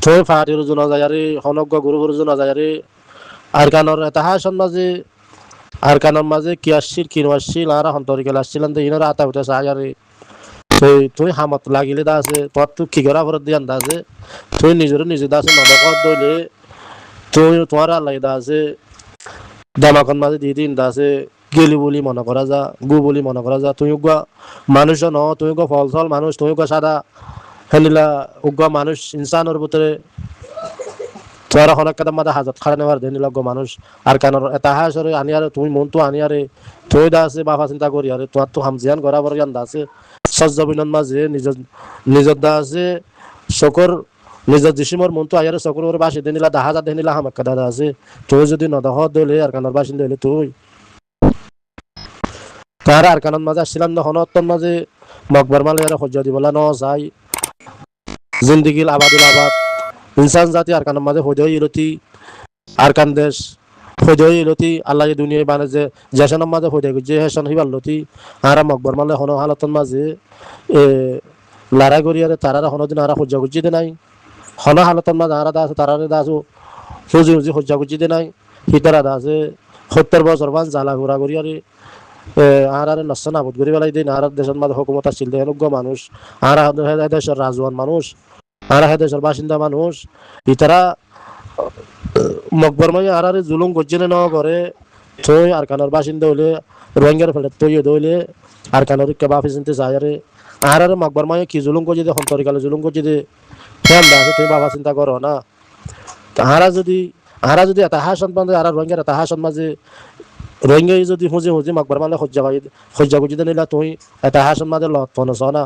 তুই ফাটির জনা যায়ারে হনজ্ঞ গুরুগুর জনা যায়ারে আরকানর এতাহাসন মাঝে আরকানর মাঝে কি আসছিল কি আসছিল আর হন্তরিকেল আসছিলেন ইনারা আতা উঠে সাহাযারে তুই তুই হামত লাগিলে দা আছে তোর তুই কি করা ফরত দিয়ান দা আছে তুই নিজের নিজে দা আছে নদকত দইলে তুই তোমার আল্লাহ দা আছে দামাকন মাঝে দিয়ে দিন দা আছে গেলি বলি মনে করা যা গু বলি মনে করা যা তুই উগা মানুষ ন তুই উগা ফল ফল মানুষ তুই উগা সাদা হেনিলা উগা মানুষ ইনসানের ভিতরে তোরা হনক কাদা মাদা হাজত খাড়া নেওয়ার দেনি লগ্গ মানুষ আর কেন এটা হাসরে আনিয়ারে তুমি মন তো আনিয়ারে তুই দা আছে বাবা চিন্তা করি আরে তোমার তো হামজিয়ান করা বড় জ্ঞান দা আছে সজ্জবিনন মাঝে নিজের নিজের দা আছে শকর নিজের জিসিমর মন তো আয়ারে শকর ওর বাসি দেনিলা দা হাজার দেনিলা হামাক কাদা দা আছে তুই যদি নদহ দলে আর কানার বাসিন দলে তুই তার আর কানার মাঝে আসছিলাম না হনত্তর মাঝে মকবর মালে আর হজ্জা দিবলা ন যাই জিন্দিগিল আবাদুল আবাদ ইনসান জাতি আর কানার মাঝে হইদই ইলতি আর কান দেশ হইদই ইলতি আল্লাহ দুনিয়ায় বানে যে জেশনের মাঝে হইদই যে হেশন হিবাল লতি আর মকবর মালে হন হালতন মাঝে এ লড়াই করিয়ারে তারারা হনদিন আর হজ্জা গুজি দে নাই হন হালতন মাঝে আর দা আছে তারারে দা আছো হুজি হুজি হজ্জা গুজি দে নাই হিতারা দা আছে 70 বছর বান জ্বালা ঘোরা করিয়ারে আর আর নষ্ট নাবুদ করি বেলাই দিন আর দেশের মাঝে হুকুমত আসছিল দেহনুজ্ঞ মানুষ আর দেশের রাজওয়ান মানুষ আর দেশের বাসিন্দা মানুষ ইতারা মকবর মাই আর জুলুম গজ্জেনে ন করে থই আর কানোর বাসিন্দা হইলে রোহিঙ্গার ফেলে তৈ দইলে আর কানোর কেবা ফিসিনতে যায় আর মকবর মাই কি জুলুম গজ্জে দে হন্তরিকালে জুলুম গজ্জে দে খেয়াল দা তুমি বাবা চিন্তা করো না আহারা যদি এটা হাসন পান্দে আর রোহিঙ্গার এটা হাসন মাঝে রোহিঙ্গা যদি হুঁজে হুঁজে মকবর মালে হজ্জা গুজি দে নিলা তুই এটা হাসন মাঝে লত ফনস না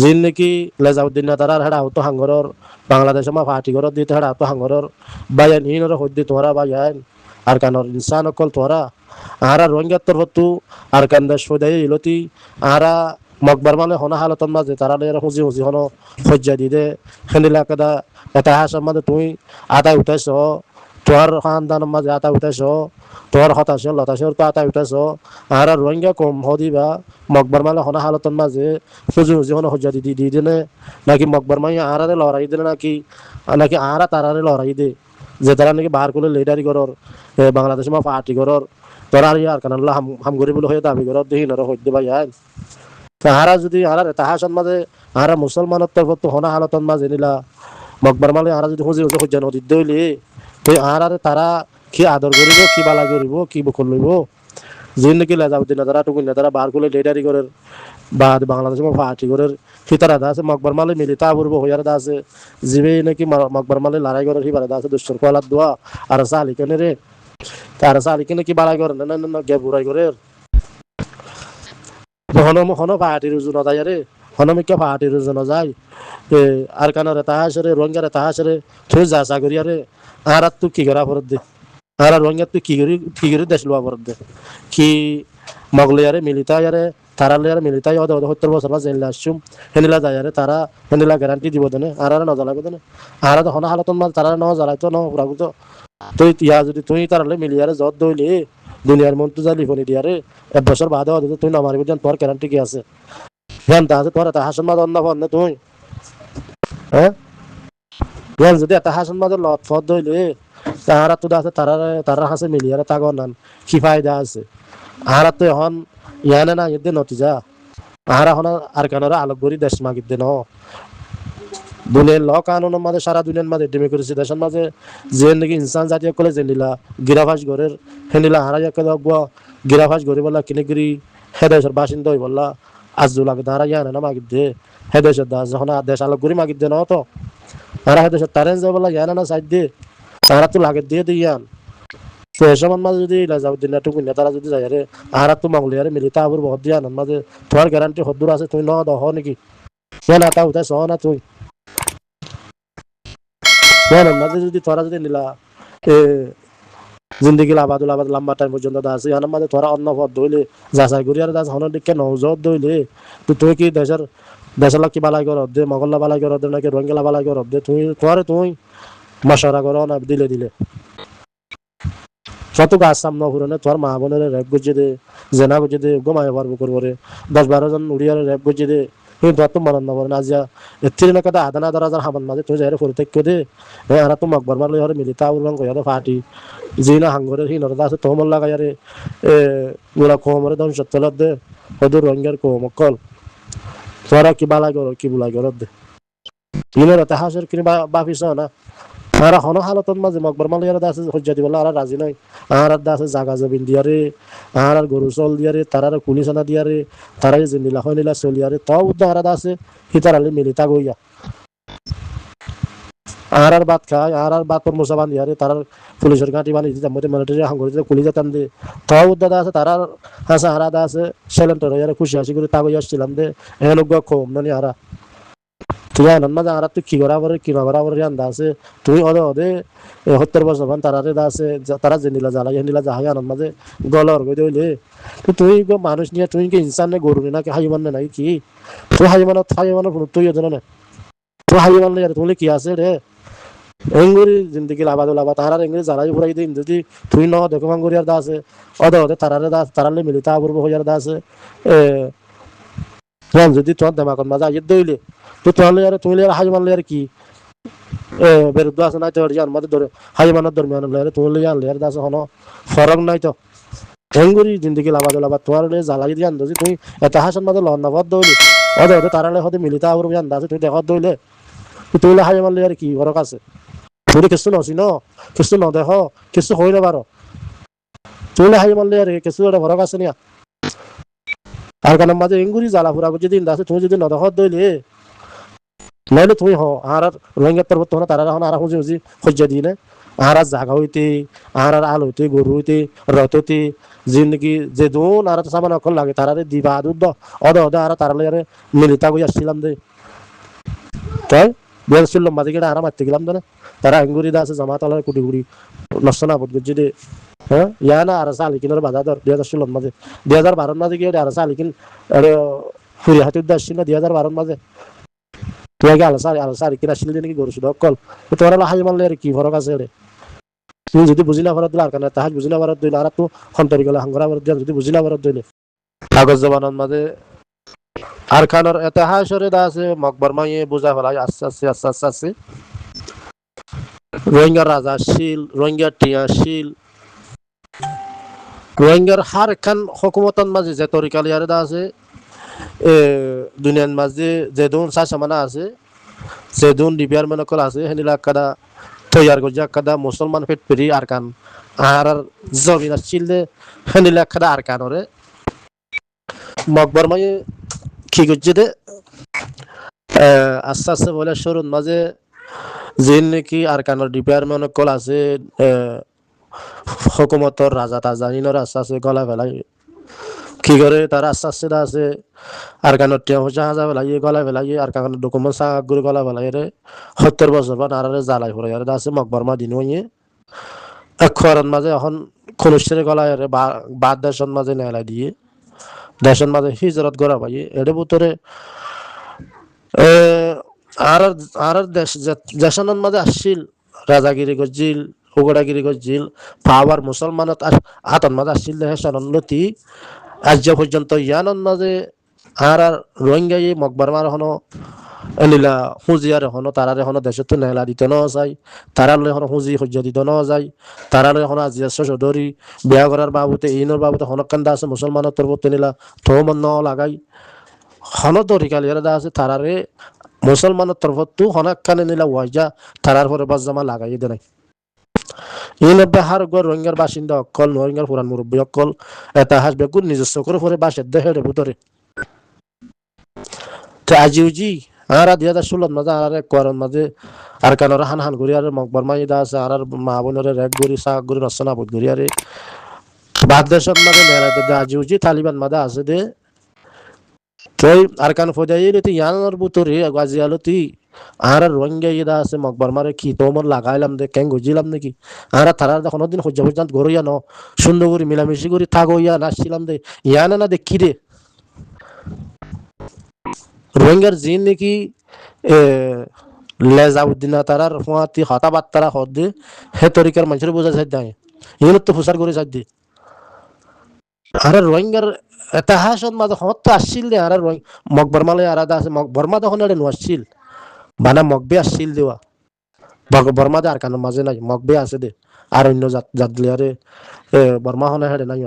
যিন নাকি লেজাউদ্দিন তারা হেডা হতো হাঙ্গরর বাংলাদেশ মা ফাটি ঘর দিতে হেডা হতো হাঙ্গরর বায়ান হিনর হদ্দি তোরা বায়ান আর কানর ইনসান অকল তোরা আরা রোহিঙ্গার তরফতু আর কান দেশ সদাই ইলতি আরা মকবর মানে হনা হালতন মাঝে তারা লেরা হুঁজি হুঁজি হন হজ্জা দি দে খেলিলা কেদা এটা হাসার মাঝে তুই আদায় উঠাইছ তোর খানদানের মাঝে আতা উঠাইছ তোর হতাশ লতাশর তো আতা উঠাইছ আর রোহিঙ্গা কম হদিবা মকবর মালে হনা হালতন মাঝে সুজি হুজি হন হজ্জা দি দি দিনে নাকি মকবর মাই আরারে লড়াই দিলে নাকি নাকি আরা তারারে লড়াই দে যে তারা নাকি বাহার করলে লিডারি করর বাংলাদেশ মা পার্টি করর তোরা আর ইয়ার কানাল্লা হাম গরি বলে হয়ে দাবি করর দেখি নর হইতে ভাই আইন তাহারা যদি আরার তাহাসন মাঝে আরা মুসলমানের তরফ তো হনা হালতন মাঝে নিলা মকবর মালে আরা যদি হুজি হুজি হজ্জা নদী দইলে তো আর তারা কি আদর করিব কি বালা করিব কি বকল লইব যিন নাকি লেজাউদ্দিন তারা টুকুন তারা বার করলে লিডারি করের বা বাংলাদেশ পার্টি করের ফিতারা দা আছে মকবর মালে মিলিতা পূর্ব হইয়ার দা আছে জিবে নাকি মকবর মালে লড়াই করার হিবারে দা আছে দুষ্টর কলার দোয়া আর সালি কেনে রে তার সালি কেনে কি বাড়াই করে না না গে বুড়াই করে হন পার্টির উজুন যায় রে হনমিকা পার্টির উজুন যায় আর কানারে তাহাসরে রোহিঙ্গারে তাহাসরে থুই যা সাগরিয়ারে আর তুই কি করা ফরত দে আর রোহিঙ্গা তুই কি করি দেশ লোয়া ফরত দে কি মগলিয়ারে মিলিতায়ারে তারা লিয়ারে মিলিতাই 70 বছর বা জেল আসছুম হেনিলা যায়ারে তারা হেনিলা গ্যারান্টি দিব দেনে আর নজ্বালাইব দেনে আর হন হালতন মাল তারা ন জ্বালাইতো ন পুরাগুতো তুই ইয়া যদি তুই তারালে মিলিয়ারে যত দইলে দুনিয়ার মন তো জালি ফোনি দিয়ারে 1 বছর বাদে তুই না মারিব দেন তোর গ্যারান্টি কি আছে জ্ঞান তা আছে তোর এটা হাসন মাদ অন্য ফোন তুই হ্যাঁ জ্ঞান যদি এটা হাসন মাদের লত ফদ দইলে তাহারা তো আছে তারা হাসে মিলিয়ারে তাগর নান কি ফায়দা আছে আর তো এখন ইয়ানে না ইদে নতিজা আর এখন আর কানারা আলোক গরি দেশ মাগিত দে ন দুনিয়ার ল কানুনের মাঝে সারা দুনিয়ার মাঝে ডেমোক্রেসি দেশের মাঝে যে নাকি ইনসান জাতীয় কলে যে নীলা গিরাফাস ঘরের হে নীলা হারা যাকে গিরাফাস ঘরে বলা কিনেগিরি হে দেশের বাসিন্দা হই বললা আজু লাগে তারা ইয়ানে না মাগিত দে হে দেশের দাস যখন দেশ আলোক গরি মাগিত দে ন তো আর হে দেশের তারেন যে বলা ইয়ানে না সাইড দে তারা তো লাগে দিয়ে দিয়ান তো এসব মাঝে যদি লাজাউদ্দিন টুকুন তারা যদি যায় রে আর তো মঙ্গলিয়ারে মিলিতা আবুর বহুত দিয়া মাঝে তোমার গ্যারান্টি হদ্দুর আছে তুই ন দহ নাকি না তা উঠাই সহ না তুই মাঝে যদি তোরা যদি নিলা জিন্দগি আবাদুল আবাদ লম্বা টাইম পর্যন্ত আছে ইয়ার মাঝে তোরা অন্য পথ দইলে যাচাই করি আর দাস হনের দিকে নজর দইলে তুই কি দেশের লোক কি বালাই কর দে মগল্লা বালাই কর দে নাকি রোহিঙ্গা বালাই কর দে তুই মশারা করো না দিলে যত গাছ সামনে ফুরনে তোর মা বোনের রেপ গুজে দে জেনা গুজে দে গোমায় পারবো করবো রে 10-12 জন উড়িয়ারে রেপ গুজে দে কিন্তু তো মানন না বলেন আজিয়া এত্তির না কথা আদানা দরাজার হামান মাঝে তুই যাই প্রত্যেক দে আরা তো মকবর মারলে হরে মিলিতা উলং কইয়া পার্টি জিনা হাঙ্গরে হিনর দাস তো মল লাগায়ারে গুলা কোমরে দন সত্তলত দে হদুর রঙ্গের কোমকল তোরা কি বালা গর কি বুলা গর দে ইনের তাহাসের কিনি বাফিস না আরা হন হালতন মাঝে মকবর মালিয়ার দাস হজ্জা দিবলা আরা রাজি নাই আর দাস জাগা জবিন দিয়ারে আর গরু চল দিয়ারে তারার কুলি সানা দিয়ারে তারাই যে নীলা হয় নীলা চলিয়ারে তাও উদ্দা আর দাসে হিতারালে মিলিতা গইয়া আর বাত খায় আর বাত পর মুসা বান দিয়ারে তারার পুলিশের গাঁটি বানি দিতে মতে মিলিটারি হাঙ্গরি কুলি যেতাম দে তাও উদ্দা দাসে তারার হাসা হারা দাসে সেলেন্টার হইয়ারে খুশি হাসি করে তা গইয়া আসছিলাম দে এহেন কম নানি হারা তুই আনন্দ মাঝে আর তুই কি করা পরে কি না করা পরে আন্দা আছে তুই অদে অদে 70 বছর মান তারারে আছে তারা যে নীলা জ্বালাই নীলা জাহাই আনন্দ মাঝে গলর গই দইলে তো তুই মানুষ নিয়ে তুই কি ইনসান নে গরু নাকি হাইমান নাই কি তুই হাইমানত তুই এজন না তুই হাইমান লে তুই কি আছে রে এঙ্গুরি জিন্দগি লাবাদ লাবা তারার এঙ্গুরি জ্বালাই পুরাই দিন যদি তুই ন দেখো মাঙ্গুরি আর দা আছে অদে অদে তারারে দা তারালে মিলিতা পূর্ব হইয়ার দা আছে যদি তোমার দেমাকন মাঝে আইয়ে দইলে তো তাহলে আর তুমি হাই মানলে আর কি বেরুদ্দ আছে নাই তো আর মধ্যে ধরে হাই মানার দরমিয়ান লে তুমি লিয়ে আনলে আর দাস হনো ফরক নাই তো হেঙ্গুরি জিন্দগি লাবাদ লাবা তোমার লে জ্বালাই দিয়ে আনছি তুমি এটা হাসন মাঝে লন না বদ দইলে অদে অদে তারালে হতে মিলিতা পূর্ব জান দাস তুই দেখত দইলে তুমি হাই মানলে আর কি ফরক আছে তুমি কিছু নছি ন কিছু নদেখ কিছু হই না পারো তুমি হাই মানলে আর কিছু একটা ফরক আছে নিয়া আর কারণ মাঝে এঙ্গুরি জ্বালা ফুরা যদি আছে তুমি যদি নদখত দইলে নাইলে তুমি আর রোহিঙ্গার তরফ তখন তারা এখন আর খুঁজি খুঁজি সজ্জা দিয়ে না আর জাগা হইতে আর আল হইতে গরু হইতে রথ হইতে জিন্দগি যে দোন আর সামান অকল লাগে তারারে দিবা দুধ অদে অদে আর তারালে আর মিলিতা গই আসছিলাম দে তাই বেরছিল মাঝে গেলে আর মারতে গেলাম না তারা এঙ্গুরি দা আছে জামাত আলার কুটি কুটি নষ্ট না বোধ করছি দে হ্যাঁ ইয়া না আর সালি কিনার বাধা ধর 2016 মাঝে 2012 মাঝে গিয়ে আর সালি কিন ফুরি হাতে উদ্দেশ্য ছিল 2012 মাঝে তুই আগে আলসারি কিনা ছিল নাকি গরু শুধু অকল তোরা হাই মারলে আর কি ফরক আছে রে তুই যদি বুঝি না পারত দিলে আর কেন তাহাজ বুঝি না পারত দিলে আর তো সন্তরি গেলে হাঙ্গরা পারত দিলে যদি বুঝি না পারত দিলে কাগজ জবানের মাঝে আর খানোর ইতিহাসরে দা আছে মকবর মাইয়ে বুঝা ফেলাই আস্তে আস্তে আস্তে আস্তে আস্তে রোহিঙ্গার রাজা শিল রোহিঙ্গার টিয়া শিল রোহিঙ্গার হার খান হকুমতন মাঝে যে তরিকালি আর দা আছে দুনিয়ার মাঝে যে দুন সামানা আছে যে দুন ডিবিয়ার মেনকল আছে হেনিলা কাদা তৈয়ার গজা কাদা মুসলমান ফেট পেরি আরকান আর জমিন আসছিল হেনিলা কাদা আরকানরে মকবর মাইয়ে কি করছে দে আস্তে আস্তে বলে শুরুর মাঝে যে নাকি আরকানের ডিবিয়ার মেনকল আছে হকুমতর রাজা তাজা ইনর আস্তে আস্তে গলা ফেলাই কি করে তারা আস্তে আস্তে আছে আর কানের টিয়া হচ্ছে হাজা বেলাইয়ে গলা বেলাইয়ে আর কানের ডকুমেন্ট সাগ করে গলা বেলাই রে 70 বছর বা নারারে জ্বালাই পড়ে আর আছে মকবর মা দিন হইয়ে এক খরান মাঝে এখন খলুসের গলায় রে বাদ দেশন মাঝে নেলা দিয়ে দেশন মাঝে হিজরত করা পাইয়ে এর ভিতরে আর আর দেশ দেশনের মাঝে আসছিল রাজাগিরি গজিল উগড়াগিরি গজিল পাওয়ার মুসলমানত আতন মাঝে আসছিল দেশন লতি আজ পর্যন্ত ইয়ানন মাঝে আর রোহিঙ্গা মকবর মার হনো এলিলা হুঁজিয়ার হনো তারারে হনো দেশত নেলা দিতে ন যায় তারালে হনো হুঁজি সজ্জা দিতে ন যায় তারালে হনো আজিয়া চৌধুরী বিয়া করার বাবুতে ইনোর বাবুতে হনকান্দা আছে মুসলমানের তরফত নিলা থমন ন লাগাই হন তরিকালিয়ার দা আছে তারারে মুসলমানের তরফত হনাকানে নিলা ওয়াজা তারার পরে বাস জামা লাগাই দে নাই ইনব্বে হার গর রোহিঙ্গার বাসিন্দা অকল রোহিঙ্গার পুরান মুরব্বী অকল ইতিহাস বেগুন নিজস্ব করে পরে বাসের দেহের ভিতরে আজি উজি আর 2016 মাঝে আর কোয়ারন মাঝে আর কানোর হান হান করি আর মকবর মাই দা আছে আর মা বোনের রেক গরি সাক গরি রসনা বোধ করি আরে বাদ দেশত মাঝে মেলা দে আজি উজি তালিবান মাঝে আছে দে তুই আর কান ফদাই রে ইয়ানোর ভিতরে আজি আলতি আর রোহিঙ্গা ইদা আছে মকবর মারে কি তোমর লাগাইলাম দে কেন গুজিলাম নাকি আর তারা কোনো দিন হজ্জা পর্যন্ত ঘর ইয়া ন সুন্দর করে মিলামিশি করে থাকো ইয়া নাচছিলাম দে ইয়ানা না দেখি রে রোহিঙ্গার জিন নাকি লেজাউদ্দিন তারার ফুয়াতি হতাবাত তারা হদ দে হে তরিকার মানুষের বোঝা চাই দেয় ইউনিট তো ফুসার করে চাই দে আর রোহিঙ্গার তাহাসন মাঝে হত আসছিল দে আর মকবর মালে আর আছে বর্মা তখন আর নোয়াছিল বানা মকবে আসছিল দেওয়া বর্মা দে আর কানো মাঝে নাই মকবে আছে দে আর অন্য জাত লিয়ারে বর্মা হনে হেডে নাই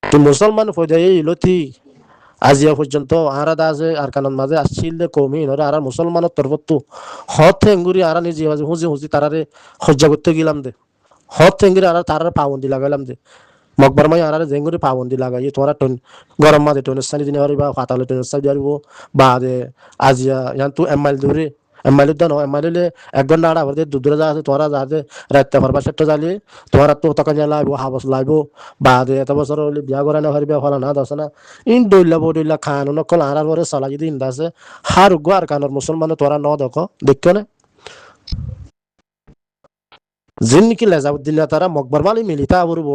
তো মুসলমান ফয়দা এই লতি আজিয়া পর্যন্ত আরাদা আছে আর কানন মাঝে আসছিল দে কমি নরে আর মুসলমানের তরফতো হত হেঙ্গুরি আর নিজে মাঝে হুজি হুজি তারারে হজ্জা করতে গেলাম দে হত হেঙ্গুরি আর তারারে পাবন্দি লাগাইলাম দে মকবর মাই আর জেঙ্গুরি পাবন্দি লাগাই তোরা টন গরম মাঝে টনস্তানি দিনে পারিবা ফাতালে টনস্তানি দিয়ারিব বা দে আজিয়া ইয়ান তু এমাইল দূরে এমাইল দন এমাইলে 1 ঘন্টা আড়া ভরতে দুদরে যা আছে তোরা যা আছে রাতে পারবা সেটা জালি তোরা তো তখন লাইব হাবস লাইব বা দে এত বছর হলি বিয়া করা না পারিবা ফলা না দছ না ইন দইলা বইলা খান নকল আর পরে সালা যদি ইন্দা আছে হার গোয়ার কানর মুসলমান তোরা ন দেখো দেখো না জিন্নিকি লেজাউদ্দিন তারা মকবর মালি মিলিতা বলব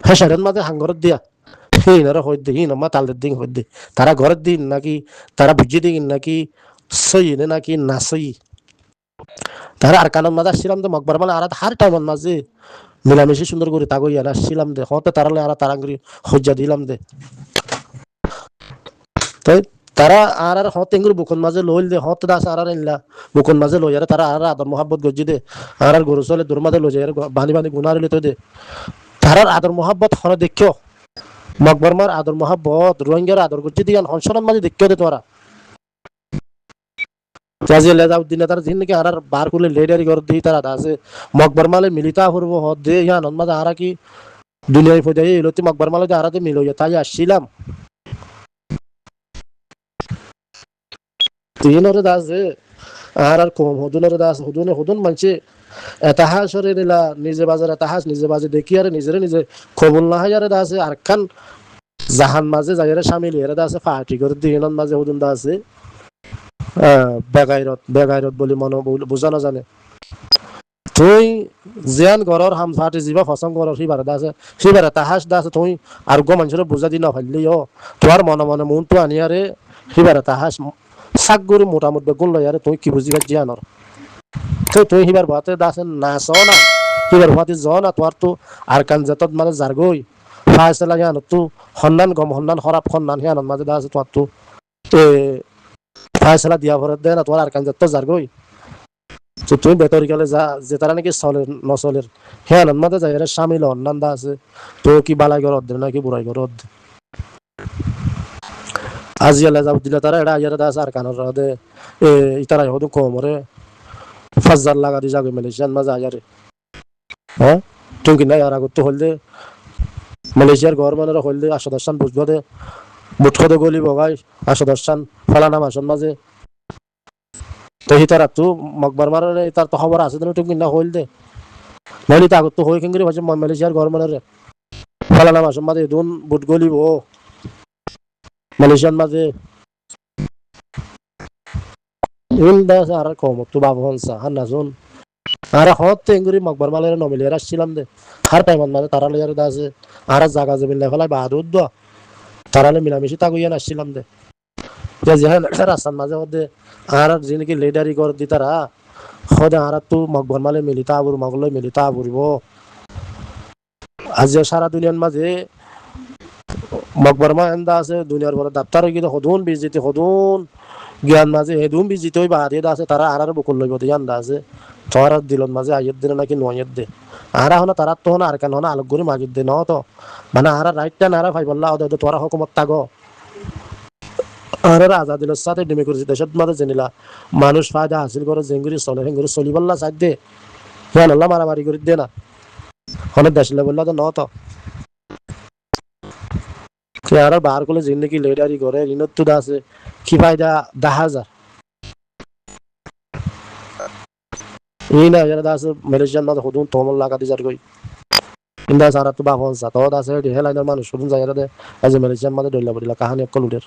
হ্যাঁ সারেন মাঝে হাঙ্গরত দিয়া হিনারা হইতে হিন মা তালদের দিন হইতে তারা ঘরের দিন নাকি তারা বুঝি দিন নাকি সই নে নাকি না সই তারা আর কানন মাঝে আসছিলাম তো মকবর মালে আর হার টাইম মাঝে মিলামিশি সুন্দর করে তাগো ইয়ার আসছিলাম দে হতে তারালে আর তারাঙ্গরি হজ্জা দিলাম দে তাই তারা আর হতে ইঙ্গুর বুকন মাঝে লইল দে হতে দাস আর ইনলা বুকন মাঝে লই আর তারা আর আদর মোহাব্বত গজ্জি দে আর গরু চলে দূর মাঝে লই যায় বানি বানি গুনারিলে তো দে তারার আদর মোহাব্বত হরে দেখিও মকবরমার আদর মোহাব্বত রোহিঙ্গার আদর করছে দিয়ান হনসনের মাঝে দেখিও দে তোরা চাজি লেজাউদ্দিন তার দিন নাকি আর বার করলে লেডারি করে দিই তারা আছে মকবর মালে মিলিতা করব হদ দে ইয়ান মাঝে আর কি দুনিয়ায় ফয়দা এই লতি মকবর মালে আরাতে মিলইয়া তাই আসছিলাম তিনরে দাসে আর কম হদুনরে দাস হদুন মানছে এতাহাসরে নিলা নিজে বাজার এতাহাস নিজে বাজে দেখি আর নিজেরে নিজে কবুল না হাজারে দাসে আর খান জাহান মাঝে যাইরে শামিল এর দাসে পার্টি করে দিনন মাঝে হদুন দাসে বেগাইরত বলি মনে বুঝানো জানে তুই জিয়ান ঘরের হাম ফাটি যাবা ফসং ঘরের সিবারে তাহাস দাসে তুই আর গো মানুষের বুঝা দি না ফাইলি তোর মনে মনে মন তো আনিয়ারে সিবারে তাহাস সাকগুরি মোটামুটি বেগুন লই আরে তুই কি বুঝি জিয়ানর তুই হিবার ভাতে দাসে নাচ না হিবার ভাতে য না তোর তো আর কান যেতত মানে জারগই ফাইসলা হিয়ান তো সন্ধান গম সন্ধান হরাপ সন্ধান হিয়ান মাঝে দাসে তোর তো এ ফাইসলা দিয়া ভরে দে না তোর আর কান যেত জারগই তো তুই বেতরিকালে যা যে তারা নাকি চলে নচলের হিয়ান মাঝে যাই সামিল অন্যান্য আছে তো কি বালাই ঘর দে নাকি বুড়াই ঘর দে আজিয়ালে যাব দিলে তারা এটা আইয়ারে দাস আর কানর দে এ ইতারা হদু কমরে ফাজার লাগা দি যাবে মালয়েশিয়ান মাঝে আয়ারে হ্যাঁ তুমি কি নাই আর আগত হল দে মালয়েশিয়ার গভর্নমেন্টের হল দে 8-10 বুঝবো দে মুঠো দে গলি বগাই 8-10 ফালানা মাসন মাঝে তো হিতারা তো মকবর মারে তার তো খবর আছে তুমি কি না হল দে নলি তা আগত হই কেঙ্গরি ভাষে মালয়েশিয়ার গভর্নমেন্টের ফালানা মাসন মাঝে দুন বুট গলি ও মালয়েশিয়ান মাঝে ইন্দা আর কম তো বাবন সা হান্নাজন আর হতে ইঙ্গুরি মকবর মালের নমিলিয়ার আসছিলাম দে হার টাইমত মানে তারা লিয়ার দাসে আর জাগা জমিন লেফালাই বাহাদুর দ তারালে মিলামিশি তাগুইয়ান আসছিলাম দে যে যেহান রাস্তার মাঝে হদে আর যিনি লিডারি কর দি তারা হদে আর তো মকবর মালে মিলিতা আবুর মগলই মিলিতা আবুরিব আজ সারা দুনিয়ার মাঝে মকবর মা এন্দা আছে দুনিয়ার বড় দাপ্তার হয়ে হদুন বিজিতি হদুন জ্ঞান মাঝে হেদুন বিজিত হই বাহাদে আছে তারা আর বকুল লইব দি আন্দা আছে তোর দিলন মাঝে আইয়ের দিন নাকি নয়ের দে আর হন তারা তো হন আর কেন হন আলোক করে মাগির দে ন তো মানে আর রাইটটা নারা ভাই বললা ওদের তোরা হুকুমত তাগো আর আজাদিলের সাথে ডিমে করেছি দেশের মাঝে জেনিলা মানুষ ফায়দা হাসিল করে জেঙ্গুরি চলে হেঙ্গুরি চলি বললা সাইড দে হ্যাঁ আল্লাহ মারামারি করে দে না হনে দেশলে বললা তো ন তো আর বার করলে জিন্দগি লেডারি করে ঋণত্ব আছে কি ফায়দা 10,000 এই না যারা দাস মালয়েশিয়ান মাঝে হদুন তোমল লাগা দি যার কই ইন্দা সারা তো বাহন সা তো দাস হেলাইনার মানুষ শুনুন যায় রে আজ মালয়েশিয়ান মাঝে ডইলা পড়িলা কাহানি অকল উঠের